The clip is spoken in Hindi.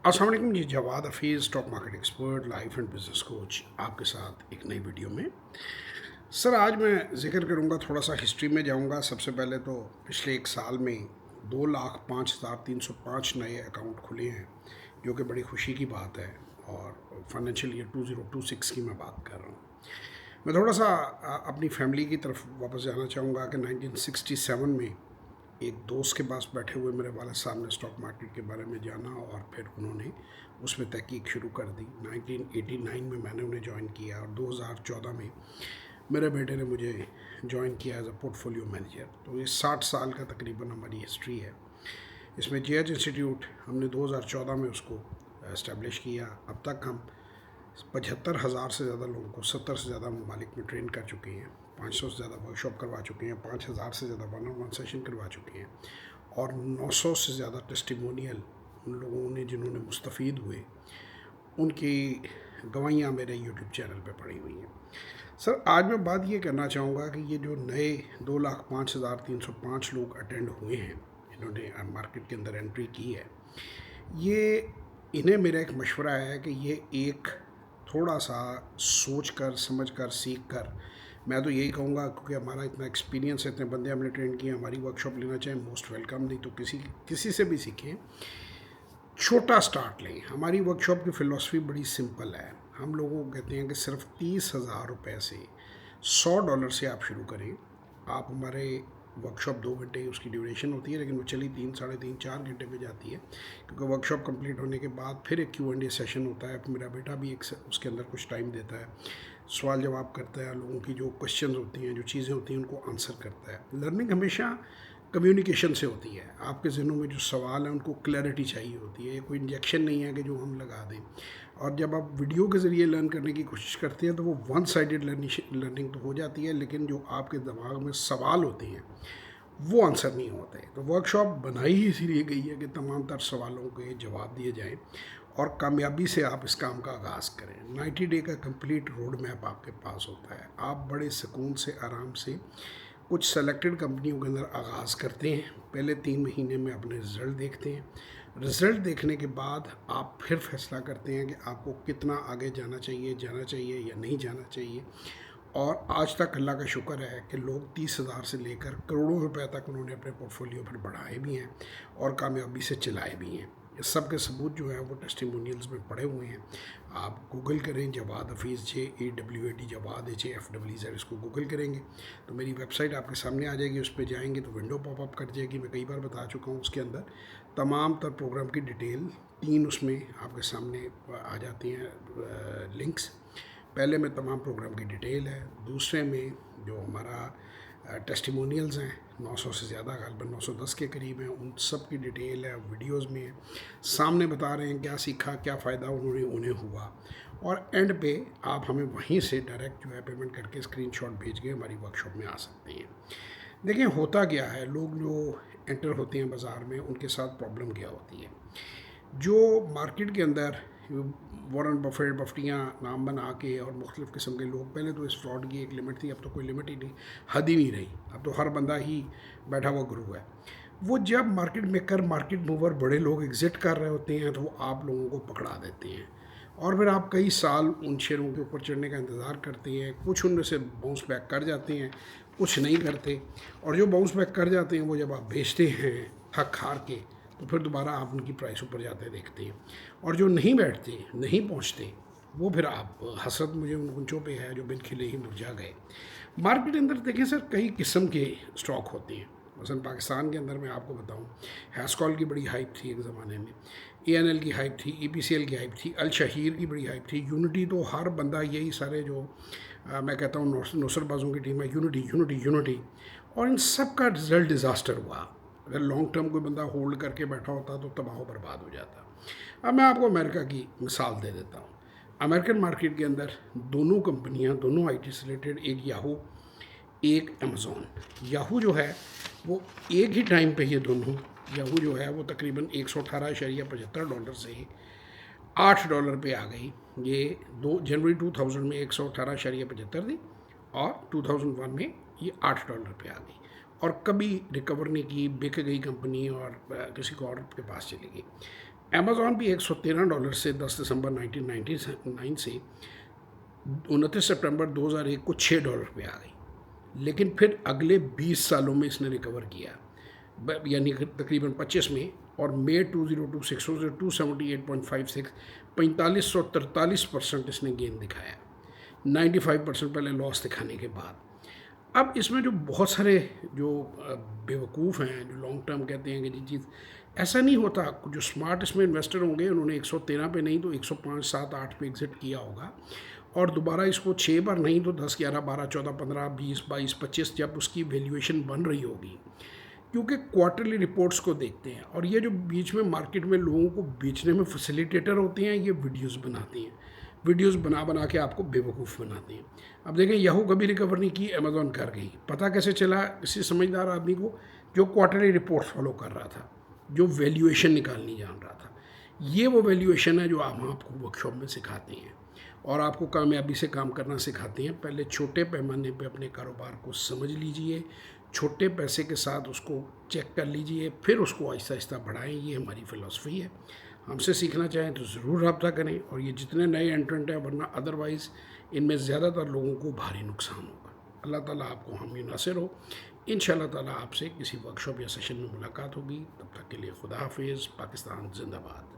अस्सलाम वालेकुम, जी Jawad Hafeez, stock market expert, life and business coach, आपके साथ एक नई वीडियो में। सर, आज मैं जिक्र करूंगा, थोड़ा सा हिस्ट्री में जाऊंगा। सबसे पहले तो पिछले एक साल में 2,05,305 नए अकाउंट खुले हैं, जो कि बड़ी खुशी की बात है। और फाइनेंशियल ईयर 2026 की मैं बात कर रहा हूँ। मैं थोड़ा सा अपनी फैमिली की तरफ वापस जाना चाहूँगा कि 1967 में एक दोस्त के पास बैठे हुए मेरे वालिद साहब ने स्टॉक मार्केट के बारे में जाना और फिर उन्होंने उसमें तहकीक शुरू कर दी। 1989 में मैंने उन्हें ज्वाइन किया और 2014 में मेरे बेटे ने मुझे ज्वाइन किया एज अ पोर्टफोलियो मैनेजर। तो ये 60 साल का तकरीबन हमारी हिस्ट्री है। इसमें JH इंस्टीट्यूट हमने 2014 में उसको इस्टेब्लिश किया। अब तक हम 75,000 से ज़्यादा लोगों को 70 से ज़्यादा ममालिक में ट्रेन कर चुके हैं। 500 से ज़्यादा वर्कशॉप करवा चुके हैं। 5,000 से ज़्यादा 1-on-1 सेशन करवा चुके हैं। और 900 से ज़्यादा टेस्टिमोनियल उन लोगों ने जिन्होंने मुस्तफ़ीद हुए, उनकी गवाहियाँ मेरे यूट्यूब चैनल पे पड़ी हुई हैं। सर, आज मैं बात ये करना चाहूँगा कि ये जो नए 2,05,305 लोग अटेंड हुए हैं, इन्होंने मार्केट के अंदर एंट्री की है, ये इन्हें मेरा एक मशवरा है कि ये एक थोड़ा सा सोच कर, समझ कर, सीख कर, मैं तो यही कहूँगा, क्योंकि हमारा इतना एक्सपीरियंस है, इतने बंदे हमने ट्रेन किए, हमारी वर्कशॉप लेना चाहें मोस्ट वेलकम, नहीं तो किसी से भी सीखें। छोटा स्टार्ट लें। हमारी वर्कशॉप की फ़िलॉसफी बड़ी सिंपल है। हम लोगों को कहते हैं कि सिर्फ 30,000 रुपये से, $100 से आप शुरू करें। आप हमारे वर्कशॉप 2 घंटे उसकी ड्यूरेशन होती है, लेकिन वो चली 3, साढ़े 3, 4 घंटे पे जाती है, क्योंकि वर्कशॉप कंप्लीट होने के बाद फिर एक Q&A सेशन होता है। मेरा बेटा भी एक उसके अंदर कुछ टाइम देता है, सवाल जवाब करता है, लोगों की जो क्वेश्चन होती हैं, जो चीज़ें होती हैं, उनको आंसर करता है। लर्निंग हमेशा कम्युनिकेशन से होती है। आपके ज़हनों में जो सवाल है उनको क्लैरिटी चाहिए होती है। ये कोई इंजेक्शन नहीं है कि जो हम लगा दें। और जब आप वीडियो के ज़रिए लर्न करने की कोशिश करते हैं तो वो वन साइडेड लर्निंग तो हो जाती है, लेकिन जो आपके दिमाग में सवाल होते हैं वो आंसर नहीं होते। तो वर्कशॉप बनाई ही इसीलिए गई है कि तमाम तर सवालों के जवाब दिए जाएँ और कामयाबी से आप इस काम का आगाज़ करें। 90 डे का कंप्लीट रोड मैप आपके पास होता है। आप बड़े सुकून से, आराम से कुछ सेलेक्टेड कंपनियों के अंदर आगाज़ करते हैं। पहले 3 महीने में अपने रिज़ल्ट देखते हैं। रिज़ल्ट देखने के बाद आप फिर फैसला करते हैं कि आपको कितना आगे जाना चाहिए या नहीं जाना चाहिए। और आज तक अल्लाह का शुक्र है कि लोग 30,000 से लेकर करोड़ों रुपए तक उन्होंने अपने पोर्टफोलियो पर बढ़ाए भी हैं और कामयाबी से चलाए भी हैं। इस सब के सबूत जो है वो टेस्टिमोनियल्स में पड़े हुए हैं। आप गूगल करें, जवाद हफीज़, JAWAD, जवाद HAFEZ, इसको गूगल करेंगे तो मेरी वेबसाइट आपके सामने आ जाएगी। उस पर जाएंगे तो विंडो पॉपअप कर जाएगी। मैं कई बार बता चुका हूँ, उसके अंदर तमाम तर प्रोग्राम की डिटेल 3 उसमें आपके सामने आ जाती हैं लिंक्स। पहले में तमाम प्रोग्राम की डिटेल है, दूसरे में जो हमारा टेस्टिमोनियल्स हैं 900 से ज़्यादा, गालिबन 910 के करीब हैं, उन सब की डिटेल है, वीडियोस में है, सामने बता रहे हैं क्या सीखा, क्या फ़ायदा उन्हें हुआ। और एंड पे आप हमें वहीं से डायरेक्ट जो है पेमेंट करके स्क्रीनशॉट भेज के हमारी वर्कशॉप में आ सकते हैं। देखिए, होता क्या है, लोग जो एंटर होते हैं बाज़ार में, उनके साथ प्रॉब्लम क्या होती है। जो मार्केट के अंदर वॉरेन बफटियाँ नाम बना के और मुख्तलिफ़ किस्म के लोग, पहले तो इस फ्रॉड की एक लिमिट थी, अब तो कोई लिमिट ही नहीं, हद ही नहीं रही। अब तो हर बंदा ही बैठा हुआ गुरु है। वो जब मार्केट मेकर, मार्केट मूवर, बड़े लोग एग्ज़िट कर रहे होते हैं तो वो आप लोगों को पकड़ा देते हैं और फिर आप कई साल उन शेयरों के ऊपर चढ़ने का इंतज़ार करते हैं। कुछ उनमें से बाउंस बैक कर जाते हैं, कुछ नहीं करते। और जो बाउंस बैक कर जाते हैं वो जब आप बेचते हैं थक हार के, तो फिर दोबारा आप उनकी प्राइस ऊपर जाते देखते हैं। और जो नहीं बैठते, नहीं पहुंचते, वो फिर आप हसरत मुझे उन गुंचों पे है जो बिन खिले ही मुरझा गए। मार्केट के अंदर देखें सर, कई किस्म के स्टॉक होते हैं। मसलन पाकिस्तान के अंदर मैं आपको बताऊं, हैस्कॉल की बड़ी हाइप थी एक ज़माने में, ANL की हाइप थी, EPCL की हाइप थी, अल शहीर की बड़ी हाइप थी, यूनिटी। तो हर बंदा यही सारे जो मैं कहता हूँ नौसरबाजों की टीम है, यूनिटी। और इन सब का रिजल्ट डिज़ास्टर हुआ। अगर लॉन्ग टर्म कोई बंदा होल्ड करके बैठा होता तो तबाह बर्बाद हो जाता। अब मैं आपको अमेरिका की मिसाल दे देता हूँ। अमेरिकन मार्केट के अंदर दोनों कंपनियाँ, दोनों IT से रिलेटेड, एक याहू, एक अमेज़ॉन। याहू जो है वो एक ही टाइम पे, ये दोनों, याहू जो है वो तकरीबन $118.75 से $8 पे आ गई। ये 2 जनवरी 2000 में 118.75 थी और 2001 में ये $8 पे आ गई और कभी रिकवर नहीं की, बिक गई कंपनी और किसी को और के पास चली गई। अमेज़ॉन भी $113 से 10 दिसंबर 1999 से 29 सितंबर 2001 को $6 पे आ गई। लेकिन फिर अगले 20 सालों में इसने रिकवर किया, यानी तकरीबन 25 में, और मई 2026 से 278.56 4543% इसने गेन दिखाया, 95% पहले लॉस दिखाने के बाद। अब इसमें जो बहुत सारे जो बेवकूफ़ हैं, जो लॉन्ग टर्म कहते हैं कि जी चीज़ ऐसा नहीं होता। जो स्मार्ट इसमें इन्वेस्टर होंगे उन्होंने 113 पे नहीं तो 105, 7, 8 पे एग्जिट किया होगा, और दोबारा इसको 6 बार नहीं तो 10, 11, 12, 14, 15, 20, 22, 25 जब उसकी वैल्यूएशन बन रही होगी, क्योंकि क्वार्टरली रिपोर्ट्स को देखते हैं। और ये जो बीच में मार्केट में लोगों को बेचने में फैसिलिटेटर होते हैं, ये वीडियोस बनाते हैं, वीडियोस बना बना के आपको बेवकूफ़ बनाते हैं। अब देखें, याहू कभी रिकवर नहीं की, अमेज़ॉन कर गई। पता कैसे चला? किसी समझदार आदमी को जो क्वार्टरली रिपोर्ट्स फॉलो कर रहा था, जो वैल्यूएशन निकालनी जान रहा था। ये वो वैल्यूएशन है जो हम आपको वर्कशॉप में सिखाते हैं और आपको कामयाबी से काम करना सिखाते हैं। पहले छोटे पैमाने पे अपने कारोबार को समझ लीजिए, छोटे पैसे के साथ उसको चेक कर लीजिए, फिर उसको आहिस्ता आहिस्ता बढ़ाएं। ये हमारी फ़िलॉसफी है। हमसे सीखना चाहें तो ज़रूर रब्ता करें। और ये जितने नए एंट्रेंट हैं, वरना अदरवाइज़ इनमें ज़्यादातर लोगों को भारी नुकसान होगा। अल्लाह ताला आपको हामी नासिर हो। इंशाअल्लाह ताला आपसे किसी वर्कशॉप या सेशन में मुलाकात होगी। तब तक के लिए खुदा हाफिज़। पाकिस्तान जिंदाबाद।